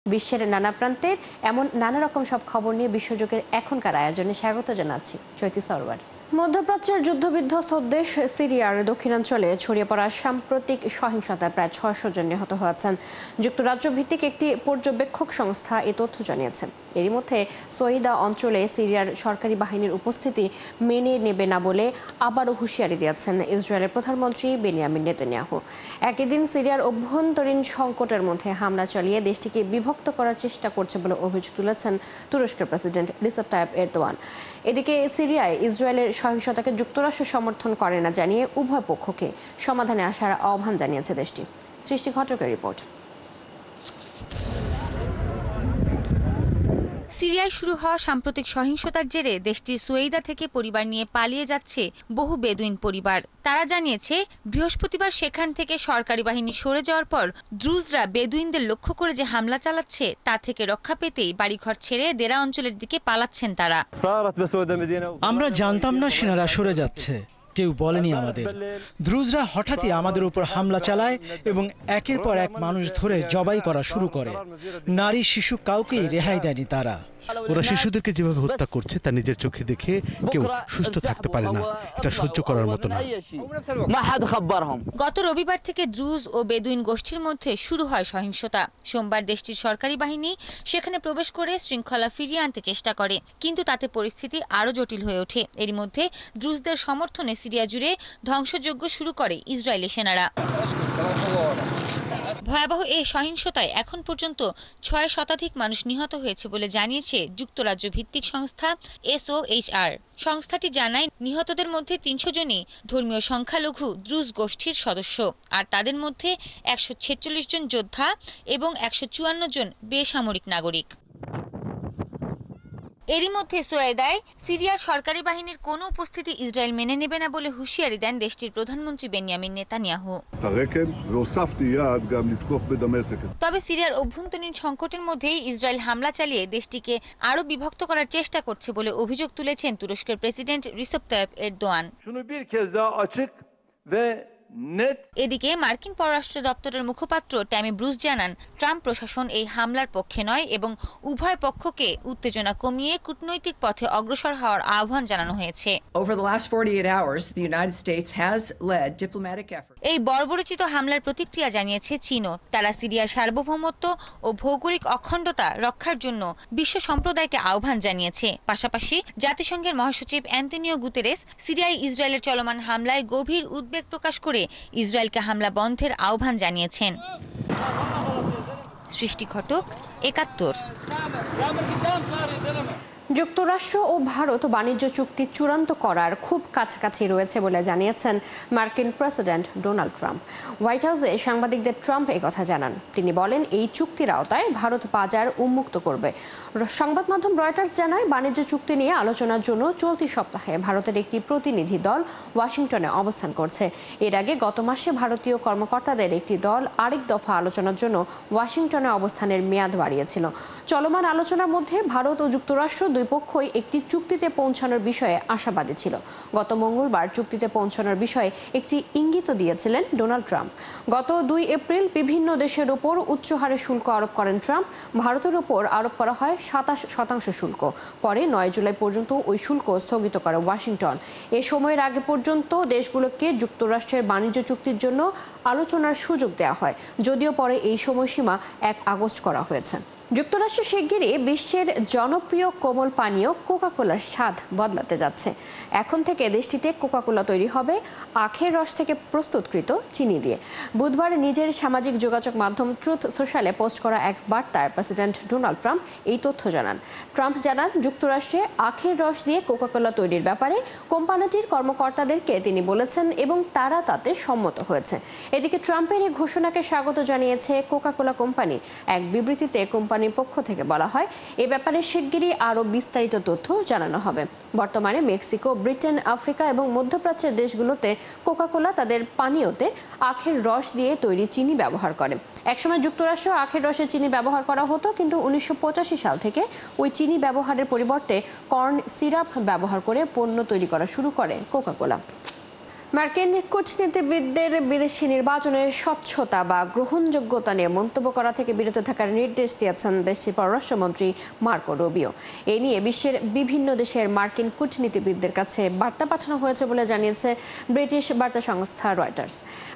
বিশ্বের নানা প্রান্তের এমন নানা রকম সব খবর নিয়ে বিশ্বযুগের এখনকার আয়োজনে স্বাগত জানাচ্ছি চৈতি সরওয়ার। মধ্যপ্রাচ্যের যুদ্ধবিধ্বস্ত দেশ সিরিয়ার দক্ষিণাঞ্চলে ছড়িয়ে পড়া সাম্প্রতিক সহিংসতায় প্রায় 600 জন নিহত হয়েছেন। যুক্তরাজ্য ভিত্তিক একটি পর্যবেক্ষক সংস্থা এ তথ্য জানিয়েছে। এরই মধ্যে সৈদা অঞ্চলে সিরিয়ার সরকারি বাহিনীর উপস্থিতি মেনে নেবে না বলে আবারও হুঁশিয়ারি দিয়েছেন ইসরায়েলের প্রধানমন্ত্রী বেনিয়ামিন নেতানিয়াহু। একই দিন সিরিয়ার অভ্যন্তরীণ সংকটের মধ্যে হামলা চালিয়ে দেশটিকে বিভক্ত করার চেষ্টা করছে বলে অভিযোগ তুলেছেন তুরস্কের প্রেসিডেন্ট রিসেপ তাইয়েপ এরদোয়ান। এদিকে সিরিয়ায় ইসরায়েলের সহিংসতাকে যুক্তরাষ্ট্র সমর্থন করে না জানিয়ে উভয় পক্ষকে সমাধানে আসার আহ্বান জানিয়েছে দেশটি। সৃষ্টি ঘটকের রিপোর্ট। সিরিয়ায় শুরু হওয়া সাম্প্রতিক সহিংসতার জেরে দেশটির সুয়েইদা থেকে পরিবার নিয়ে পালিয়ে যাচ্ছে বহু বেদুইন পরিবার। তারা জানিয়েছে বৃহস্পতিবার সেখান থেকে সরকারি বাহিনী সরে যাওয়ার পর দ্রুজরা বেদুইনদের লক্ষ্য করে যে হামলা চালাচ্ছে তা থেকে রক্ষা পেতেই বাড়িঘর ছেড়ে দেরা অঞ্চলের দিকে পালাচ্ছেন তারা। আমরা জানতাম না সেনারা সরে যাচ্ছে, কেউ বলেনি আমাদের। দ্রুজরা হঠাৎই আমাদের উপর হামলা চালায় এবং একের পর এক মানুষ ধরে জবাই করা শুরু করে। নারী শিশু কাউকেই রেহাই দেয়নি তারা। ওরা শিশুদেরকে যেভাবে হত্যা করছে তা নিজের চোখে দেখে কেউ সুস্থ থাকতে পারে না। এটা সহ্য করার মতো না। গত রবিবার থেকে দ্রুজ ও বেদুইন গোষ্ঠীর মধ্যে শুরু হয় সহিংসতা। সোমবার দেশটির সরকারি বাহিনী সেখানে প্রবেশ করে শৃঙ্খলা ফিরিয়ে আনতে চেষ্টা করে, কিন্তু তাতে পরিস্থিতি আরও জটিল হয়ে ওঠে। এরই মধ্যে দ্রুজদের সমর্থনে সিরিয়া জুড়ে ধ্বংসযজ্ঞ শুরু করে ইসরায়েলি সেনারা। ভয়াবহ এই সহিংসতায় এখন পর্যন্ত 6 শতাধিক মানুষ নিহত হয়েছে বলে জানিয়েছে যুক্তরাজ্য ভিত্তিক সংস্থা SOHR। সংস্থাটি জানায় নিহতদের মধ্যে 300 জনই ধর্মীয় সংখ্যালঘু দ্রুজ গোষ্ঠীর সদস্য, আর তাদের মধ্যে 146 জন যোদ্ধা এবং 154 জন বেসামরিক নাগরিক। এরই মধ্যে সোয়েদায় সিরিয়ার সরকারি বাহিনীর কোনো উপস্থিতি ইসরায়েল মেনে নেবে না বলে হুঁশিয়ারি দেন দেশটির প্রধানমন্ত্রী বেনিয়ামিন নেতানিয়াহু। তবে সিরিয়ার অভ্যন্তরীণ সংকটের মধ্যেই ইসরায়েল হামলা চালিয়ে দেশটিকে আরও বিভক্ত করার চেষ্টা করছে বলে অভিযোগ তুলেছেন তুরস্কের প্রেসিডেন্ট রিসেপ তাইয়েপ এরদোয়ান। এদিকে মার্কিন পররাষ্ট্র দপ্তরের মুখপাত্র ট্যামি ব্রুস জানান, ট্রাম্প প্রশাসন এই হামলার পক্ষে নয় এবং উভয় পক্ষকে উত্তেজনা কমিয়ে কূটনৈতিক পথে অগ্রসর হওয়ার আহ্বান জানানো হয়েছে। এই বর্বরোচিত হামলার প্রতিক্রিয়া জানিয়েছে চীনও। তারা সিরিয়ার সার্বভৌমত্ব ও ভৌগোলিক অখণ্ডতা রক্ষার জন্য বিশ্ব সম্প্রদায়কে আহ্বান জানিয়েছে। পাশাপাশি জাতিসংঘের মহাসচিব অ্যান্তোনিও গুতেরেস সিরিয়ায় ইসরায়েলের চলমান হামলায় গভীর উদ্বেগ প্রকাশ করে ইসরায়েলকে হামলা বন্ধের আহ্বান জানিয়েছেন। সৃষ্টি ঘটক, ৭১। যুক্তরাষ্ট্র ও ভারত বাণিজ্য চুক্তি চূড়ান্ত করার খুব কাছাকাছি রয়েছে বলে জানিয়েছেন মার্কিন প্রেসিডেন্ট ডোনাল্ড ট্রাম্প। হোয়াইট হাউসে সাংবাদিকদের ট্রাম্প এই কথা জানান। তিনি বলেন, এই চুক্তির আওতায় ভারত বাজার উন্মুক্ত করবে। সংবাদ মাধ্যম রয়টার্স জানায়, বাণিজ্য চুক্তি নিয়ে আলোচনার জন্য চলতি সপ্তাহে ভারতের একটি প্রতিনিধি দল ওয়াশিংটনে অবস্থান করছে। এর আগে গত মাসে ভারতীয় কর্মকর্তাদের একটি দল আরেক দফা আলোচনার জন্য ওয়াশিংটনে অবস্থানের মেয়াদ বাড়িয়েছিল। চলমান আলোচনার মধ্যে ভারত ও যুক্তরাষ্ট্র দুই পক্ষই একটি চুক্তিতে পৌঁছানোর বিষয়ে আশাবাদী ছিল। গত মঙ্গলবার চুক্তিতে পৌঁছানোর বিষয়ে একটি ইঙ্গিত দিয়েছিলেন ডোনাল্ড ট্রাম্প। গত 2 এপ্রিল বিভিন্ন দেশের উপর উচ্চ হারে শুল্ক আরোপ করেন ট্রাম্প। ভারতের উপর আরোপ করা হয় 27% শুল্ক। পরে 9 জুলাই পর্যন্ত ওই শুল্ক স্থগিত করে ওয়াশিংটন। এ সময়ের আগে পর্যন্ত দেশগুলোকে যুক্তরাষ্ট্রের বাণিজ্য চুক্তির জন্য আলোচনার সুযোগ দেওয়া হয়, যদিও পরে এই সময়সীমা 1 আগস্ট করা হয়েছে। যুক্তরাষ্ট্র শিগগিরই বিশ্বের জনপ্রিয় কোমল পানীয় কোকা-কোলার স্বাদ বদলাতে যাচ্ছে। এখন থেকে দেশটিতে কোকা-কোলা তৈরি হবে আখের রস থেকে প্রস্তুতকৃত চিনি দিয়ে। বুধবার নিজের সামাজিক যোগাযোগ মাধ্যম ট্রুথ সোশ্যালে পোস্ট করা এক বার্তায় প্রেসিডেন্ট ডোনাল্ড ট্রাম্প এই তথ্য জানান। ট্রাম্প জানান, যুক্তরাষ্ট্রে আখের রস দিয়ে কোকা-কোলা তৈরির ব্যাপারে কোম্পানিটির কর্মকর্তাদেরকে তিনি বলেছেন এবং তারা তাতে সম্মত হয়েছে। এদিকে ট্রাম্পের এই ঘোষণাকে স্বাগত জানিয়েছে কোকা-কোলা কোম্পানি। এক বিবৃতিতে কোম্পানির পক্ষ থেকে বলা হয়, এ ব্যাপারে শিগগিরই আরও বিস্তারিত তথ্য জানানো হবে। বর্তমানে মেক্সিকো, ব্রিটেন, আফ্রিকা এবং মধ্যপ্রাচ্যের দেশগুলোতে কোকা-কোলা তাদের পানীয়তে আখের রস দিয়ে তৈরি চিনি ব্যবহার করে। একসময় যুক্তরাষ্ট্র আখের রসে চিনি ব্যবহার করা হতো, কিন্তু 1985 সাল থেকে ওই চিনি ব্যবহারের পরিবর্তে কর্ন সিরাপ ব্যবহার করে পণ্য তৈরি করা শুরু করে কোকা-কোলা। মার্কিন কূটনীতিবিদদের বিদেশি নির্বাচনের স্বচ্ছতা বা গ্রহণযোগ্যতা নিয়ে মন্তব্য করা থেকে বিরত থাকার নির্দেশ দিয়েছেন দেশটির পররাষ্ট্রমন্ত্রী মার্কো রুবিও। এ নিয়ে বিশ্বের বিভিন্ন দেশের মার্কিন কূটনীতিবিদদের কাছে বার্তা পাঠানো হয়েছে বলে জানিয়েছে ব্রিটিশ বার্তা সংস্থা রয়টার্স।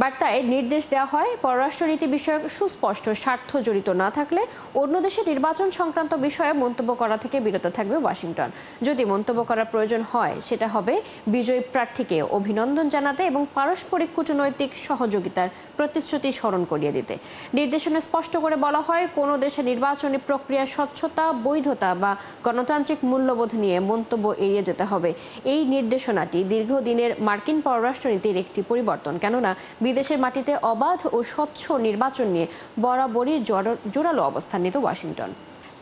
বার্তায় নির্দেশ দেওয়া হয়, পররাষ্ট্রনীতি বিষয়ক সুস্পষ্ট স্বার্থ জড়িত না থাকলে অন্য দেশের নির্বাচন সংক্রান্ত বিষয়ে মন্তব্য করা থেকে বিরত থাকবে ওয়াশিংটন। যদি মন্তব্য করার প্রয়োজন হয়, সেটা হবে বিজয়ী প্রার্থীকে অভিনন্দন জানাতে এবং পারস্পরিক কূটনৈতিক সহযোগিতার প্রতিশ্রুতি স্মরণ করিয়ে দিতে। নির্দেশনে স্পষ্ট করে বলা হয়, কোনো দেশের নির্বাচনী প্রক্রিয়ার স্বচ্ছতা, বৈধতা বা গণতান্ত্রিক মূল্যবোধ নিয়ে মন্তব্য এড়িয়ে যেতে হবে। এই নির্দেশনাটি দীর্ঘদিনের মার্কিন পররাষ্ট্রনীতির একটি পরিবর্তন, কেননা বিদেশের মাটিতে অবাধ ও স্বচ্ছ নির্বাচন নিয়ে বরাবরই জোরালো অবস্থান নিত ওয়াশিংটন।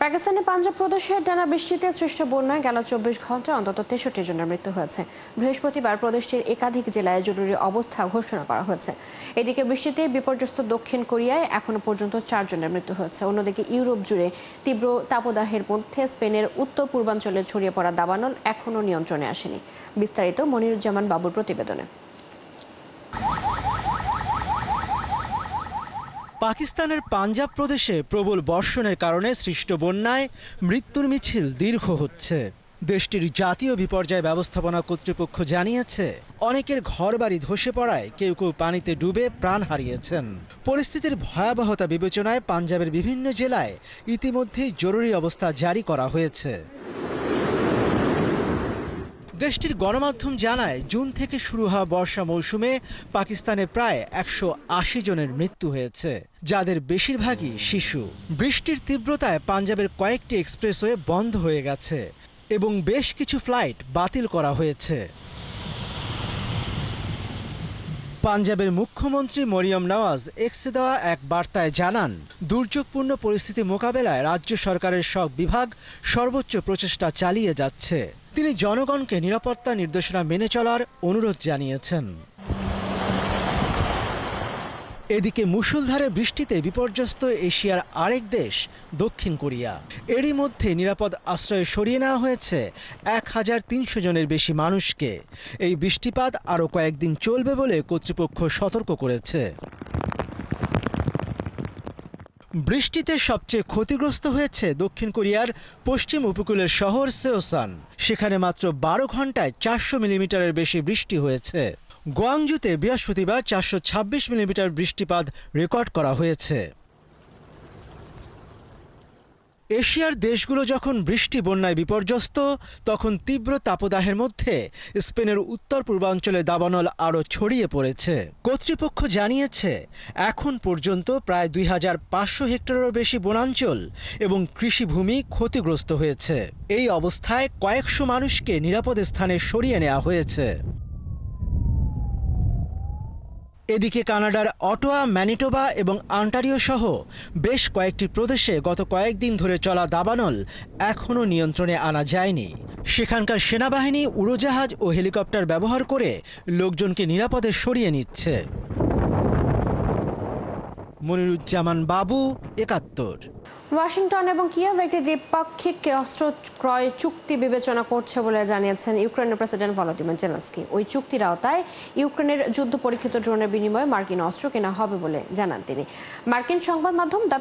পাকিস্তানের পাঞ্জাব প্রদেশের টানা বৃষ্টিতে সৃষ্ট বন্যায় গেল 24 ঘন্টায় অন্তত 63 জনের মৃত্যু হয়েছে। বৃহস্পতিবার প্রদেশটির একাধিক জেলায় জরুরি অবস্থা ঘোষণা করা হয়েছে। এদিকে বৃষ্টিতে বিপর্যস্ত দক্ষিণ কোরিয়ায় এখনো পর্যন্ত 4 জনের মৃত্যু হয়েছে। অন্যদিকে ইউরোপ জুড়ে তীব্র তাপদাহের মধ্যে স্পেনের উত্তর পূর্বাঞ্চলে ছড়িয়ে পড়া দাবানল এখনো নিয়ন্ত্রণে আসেনি। বিস্তারিত মনিরুজ্জামান বাবুর প্রতিবেদনে। পাকিস্তানের পাঞ্জাব প্রদেশে প্রবল বর্ষণের কারণে সৃষ্ট বন্যায় মৃত্যুর মিছিল দীর্ঘ হচ্ছে। দেশটির জাতীয় বিপর্যয় ব্যবস্থাপনা কর্তৃপক্ষ জানিয়েছে, অনেকের ঘরবাড়ি ধসে পড়ায় কেউ কেউ পানিতে ডুবে প্রাণ হারিয়েছেন। পরিস্থিতির ভয়াবহতা বিবেচনায় পাঞ্জাবের বিভিন্ন জেলায় ইতিমধ্যেই জরুরি অবস্থা জারি করা হয়েছে। দেশটির গণমাধ্যম জানায়, জুন থেকে শুরু হওয়া বর্ষা মৌসুমে পাকিস্তানে প্রায় 180 জনের মৃত্যু হয়েছে, যাদের বেশিরভাগই শিশু। বৃষ্টির তীব্রতায় পাঞ্জাবের কয়েকটি এক্সপ্রেসওয়ে বন্ধ হয়ে গেছে এবং বেশ কিছু ফ্লাইট বাতিল করা হয়েছে। পাঞ্জাবের মুখ্যমন্ত্রী মরিয়ম নওয়াজ এক্সে দেওয়া এক বার্তায় জানান, দুর্যোগপূর্ণ পরিস্থিতি মোকাবেলায় রাজ্য সরকারের সব বিভাগ সর্বোচ্চ প্রচেষ্টা চালিয়ে যাচ্ছে। তিনি জনগণকে নিরাপত্তা নির্দেশনা মেনে চলার অনুরোধ জানিয়েছেন। এদিকে মুষলধারে বৃষ্টিতে বিপর্যস্ত এশিয়ার আরেক দেশ দক্ষিণ কোরিয়া। এরই মধ্যে নিরাপদ আশ্রয়ে সরিয়ে নেওয়া হয়েছে 1300 জনের বেশি মানুষকে। এই বৃষ্টিপাত আরও কয়েকদিন চলবে বলে কর্তৃপক্ষ সতর্ক করেছে। বৃষ্টিতে সবচেয়ে ক্ষতিগ্রস্ত হয়েছে দক্ষিণ কোরিয়ার পশ্চিম উপকূলের শহর সেওসান। সেখানে মাত্র 12 ঘন্টায় 400 মিলিমিটারের বেশি বৃষ্টি হয়েছে। গোয়াংজুতে বৃহস্পতিবার 426 মিলিমিটার বৃষ্টিপাত রেকর্ড করা হয়েছে। এশিয়ার দেশগুলো যখন বৃষ্টি বন্যায় বিপর্যস্ত, তখন তীব্র তাপদাহের মধ্যে স্পেনের উত্তর পূর্বাঞ্চলে দাবানল আরও ছড়িয়ে পড়েছে। কর্তৃপক্ষ জানিয়েছে, এখন পর্যন্ত প্রায় 2500 হেক্টরেরও বেশি বনাঞ্চল এবং কৃষিভূমি ক্ষতিগ্রস্ত হয়েছে। এই অবস্থায় কয়েকশো মানুষকে নিরাপদ স্থানে সরিয়ে নেওয়া হয়েছে। এদিকে কানাডার অটোয়া, ম্যানিটোবা এবং অন্টারিও সহ বেশ কয়েকটি প্রদেশে গত কয়েকদিন ধরে চলা দাবানল এখনও নিয়ন্ত্রণে আনা যায়নি। সেখানকার সেনাবাহিনী উড়োজাহাজ ও হেলিকপ্টার ব্যবহার করে লোকজনকে নিরাপদে সরিয়ে নিচ্ছে। মনিরুজ্জামান বাবু, ৭১। ওয়াশিংটন এবং কিয়েভ একটি দ্বিপাক্ষিক অস্ত্র ক্রয় চুক্তি বিবেচনা করছে বলে জানিয়েছেন ইউক্রেনের প্রেসিডেন্ট ভলোদিমির জেলেনস্কি। ওই চুক্তির আওতায় ইউক্রেনের যুদ্ধ পরীক্ষিত ড্রোনের বিনিময়ে মার্কিন অস্ত্র কেনা হবে বলে জানান তিনি। মার্কিন সংবাদ মাধ্যম দ্য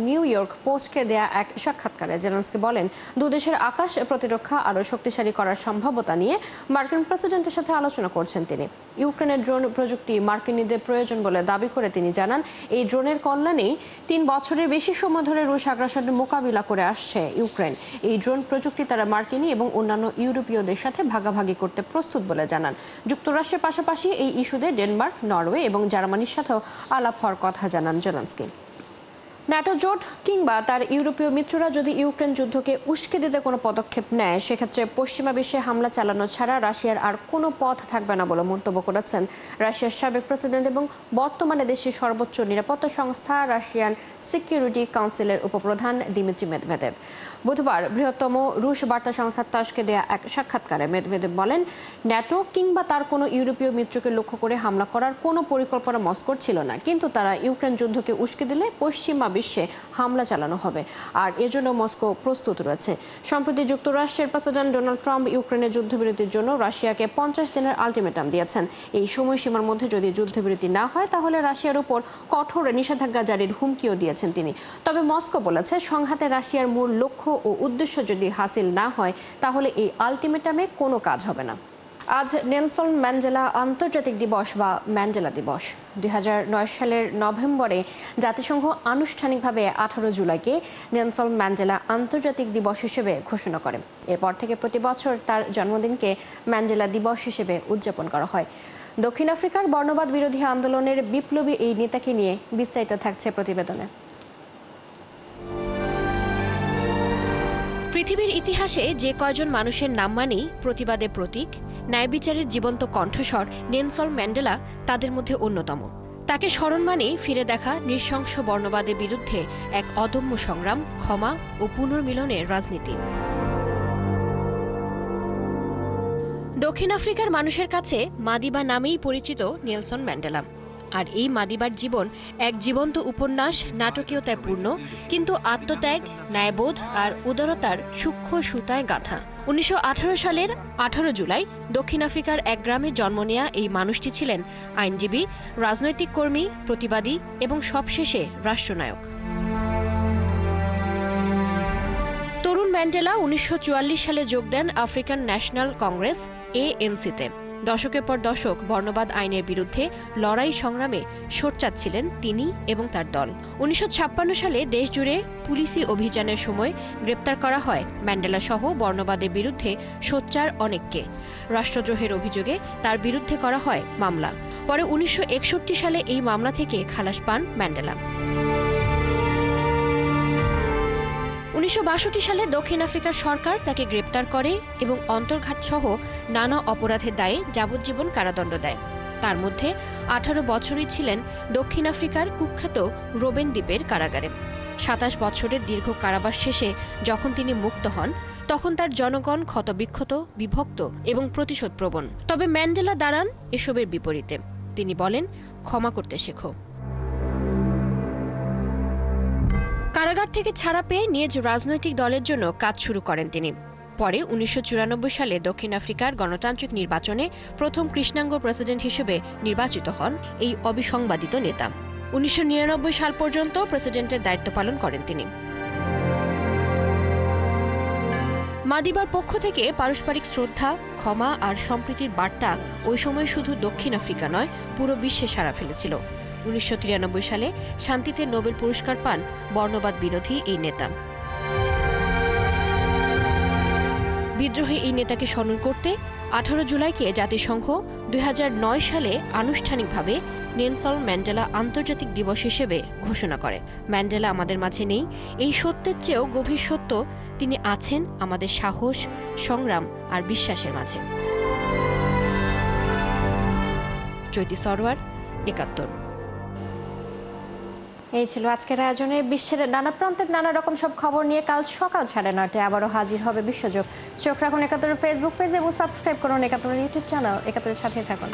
নিউ ইয়র্ক পোস্টকে দেয়া এক সাক্ষাৎকারে জেলেনস্কি বলেন, দুদেশের আকাশ প্রতিরক্ষা আরও শক্তিশালী করার সম্ভাব্যতা নিয়ে মার্কিন প্রেসিডেন্টের সাথে আলোচনা করছেন তিনি। ইউক্রেনের ড্রোন প্রযুক্তি মার্কিনীদের প্রয়োজন বলে দাবি করে তিনি জানান, এই ড্রোনের কল্যাণেই 3 বছরের বেশি সময় ধরে রুশ আগ্রাসনের মোকাবিলা করে আসছে ইউক্রেন। এই ড্রোন প্রযুক্তি তারা মার্কিনী এবং অন্যান্য ইউরোপীয়দের সাথে ভাগাভাগি করতে প্রস্তুত বলে জানান। যুক্তরাষ্ট্রের পাশাপাশি এই ইস্যুতে ডেনমার্ক, নরওয়ে এবং জার্মানির সাথেও আলাপ হওয়ার কথা জানান জেলেনস্কি। ন্যাটো জোট কিংবা তার ইউরোপীয় মিত্ররা যদি ইউক্রেন যুদ্ধকে উস্কে দিতে কোনো পদক্ষেপ নেয়, সেক্ষেত্রে পশ্চিমা বিশ্বে হামলা চালানো ছাড়া রাশিয়ার আর কোনো পথ থাকবে না বলে মন্তব্য করেছেন রাশিয়ার সাবেক প্রেসিডেন্ট এবং বর্তমানে দেশের সর্বোচ্চ নিরাপত্তা সংস্থা রাশিয়ান সিকিউরিটি কাউন্সিলের উপপ্রধান দিমিত্রি মেদভেদেভ। বুধবার বৃহত্তম রুশ বার্তা সংস্থা তাসকে দেয়া এক সাক্ষাৎকারে মেদভেদেভ বলেন, ন্যাটো কিংবা তার কোনো ইউরোপীয় মিত্রকে লক্ষ্য করে হামলা করার কোনো পরিকল্পনা মস্কোর ছিল না, কিন্তু তারা ইউক্রেন যুদ্ধকে উস্কে দিলে পশ্চিমা বিশ্বে হামলা চালানো হবে, আর এজন্য মস্কো প্রস্তুত রয়েছে। সম্প্রতি যুক্তরাষ্ট্রের প্রেসিডেন্ট ডোনাল্ড ট্রাম্প ইউক্রেনের যুদ্ধবিরতির জন্য রাশিয়াকে 50 দিনের আলটিমেটাম দিয়েছেন। এই সময়সীমার মধ্যে যদি যুদ্ধবিরতি না হয় তাহলে রাশিয়ার উপর কঠোর নিষেধাজ্ঞা জারির হুমকিও দিয়েছেন তিনি। তবে মস্কো বলেছে, সংঘাতে রাশিয়ার মূল লক্ষ্য ও উদ্দেশ্য যদি হাসিল না হয় তাহলে এই আলটিমেটামে কোনো কাজ হবে না। আজ নেলসন ম্যান্ডেলা আন্তর্জাতিক দিবস বা ম্যান্ডেলা দিবস। 2009 সালের নভেম্বরে জাতিসংঘ আনুষ্ঠানিকভাবে 18 জুলাইকে নেলসন ম্যান্ডেলা আন্তর্জাতিক দিবস হিসেবে ঘোষণা করে। এরপর থেকে প্রতি বছর তার জন্মদিনকে ম্যান্ডেলা দিবস হিসেবে উদযাপন করা হয়। দক্ষিণ আফ্রিকার বর্ণবাদ বিরোধী আন্দোলনের বিপ্লবী এই নেতাকে নিয়ে বিস্তারিত থাকছে প্রতিবেদনে। পৃথিবীর ইতিহাসে যে কয়জন মানুষের নাম মানেই প্রতিবাদের প্রতীক, ন্যায় বিচারের জীবন্ত কণ্ঠস্বর নেলসন ম্যান্ডেলা তাদের মধ্যে অন্যতম। তাকে স্মরণ মানেই ফিরে দেখা নৃশংস বর্ণবাদের বিরুদ্ধে এক অদম্য সংগ্রাম, ক্ষমা ও পুনর্মিলনের রাজনীতি। দক্ষিণ আফ্রিকার মানুষের কাছে মাদিবা নামেই পরিচিত নেলসন ম্যান্ডেলা। আর এই মাদিবার জীবন এক জীবন্ত উপন্যাস, নাটকীয়তায় পূর্ণ, কিন্তু আত্মত্যাগ, ন্যায়বোধ আর উদারতার সূক্ষ্ম সুতায় গাঁথা। 1918 সালের 18 জুলাই দক্ষিণ আফ্রিকার এক গ্রামে জন্ম নেয়া এই মানুষটি ছিলেন আইনজীবী, রাজনৈতিক কর্মী, প্রতিবাদী এবং সবশেষে রাষ্ট্রনায়ক। তরুণ ম্যান্ডেলা 1944 সালে যোগ দেন আফ্রিকান ন্যাশনাল কংগ্রেস ANC-তে। দশকের পর দশক বর্ণবাদ আইনের বিরুদ্ধে লড়াই সংগ্রামে সোচ্চার ছিলেন তিনি এবং তার দল। 1956 সালে দেশজুড়ে পুলিশি অভিযানের সময় গ্রেপ্তার করা হয় ম্যান্ডেলা সহ বর্ণবাদের বিরুদ্ধে সোচ্চার অনেককে। রাষ্ট্রদ্রোহের অভিযোগে তার বিরুদ্ধে করা হয় মামলা। পরে 1961 সালে এই মামলা থেকে খালাস পান ম্যান্ডেলা। 1962 সালে দক্ষিণ আফ্রিকার সরকার তাকে গ্রেপ্তার করে এবং অন্তর্ঘাত সহ নানা অপরাধের দায়ে যাবজ্জীবন কারাদণ্ড দেয়। তার মধ্যে 18 বছরই ছিলেন দক্ষিণ আফ্রিকার কুখ্যাত রোবেন দ্বীপের কারাগারে। 27 বছরের দীর্ঘ কারাবাস শেষে যখন তিনি মুক্ত হন, তখন তার জনগণ ক্ষতবিক্ষত, বিভক্ত এবং প্রতিশোধপ্রবণ। তবে ম্যান্ডেলা দাঁড়ান এসবের বিপরীতে। তিনি বলেন, ক্ষমা করতে শেখো। কারাগার থেকে ছাড়া পেয়ে নিজ রাজনৈতিক দলের জন্য কাজ শুরু করেন তিনি। পরে 1994 সালে দক্ষিণ আফ্রিকার গণতান্ত্রিক নির্বাচনে প্রথম কৃষ্ণাঙ্গ প্রেসিডেন্ট হিসেবে নির্বাচিত হন এই অবিসংবাদিত নেতা। 1999 সাল পর্যন্ত প্রেসিডেন্টের দায়িত্ব পালন করেন তিনি। মাদিবার পক্ষ থেকে পারস্পরিক শ্রদ্ধা, ক্ষমা আর সম্প্রীতির বার্তা ওই সময় শুধু দক্ষিণ আফ্রিকা নয়, পুরো বিশ্বে সাড়া ফেলেছিল। 1993 সালে শান্তিতে নোবেল পুরস্কার পান বর্ণবাদ বিরোধী এই নেতা। বিদ্রোহী এই নেতাকে স্মরণ করতে 18 জুলাইকে জাতিসংঘ 2009 সালে আনুষ্ঠানিকভাবে নেলসন ম্যান্ডেলা আন্তর্জাতিক দিবস হিসেবে ঘোষণা করে। ম্যান্ডেলা আমাদের মাঝে নেই, এই সত্যের চেয়েও গভীর সত্য, তিনি আছেন আমাদের সাহস, সংগ্রাম আর বিশ্বাসের মাঝে। চৈতি সরওয়ার, 71। এই ছিল আজকের আয়োজনে। বিশ্বের নানা প্রান্তের নানা রকম সব খবর নিয়ে কাল সকাল 9:30টায় আবারও হাজির হবে বিশ্বযোগ। চোখ রাখুন 71 ফেসবুক পেজ এবং সাবস্ক্রাইব করুন 71 ইউটিউব চ্যানেল। 71 সাথে থাকুন।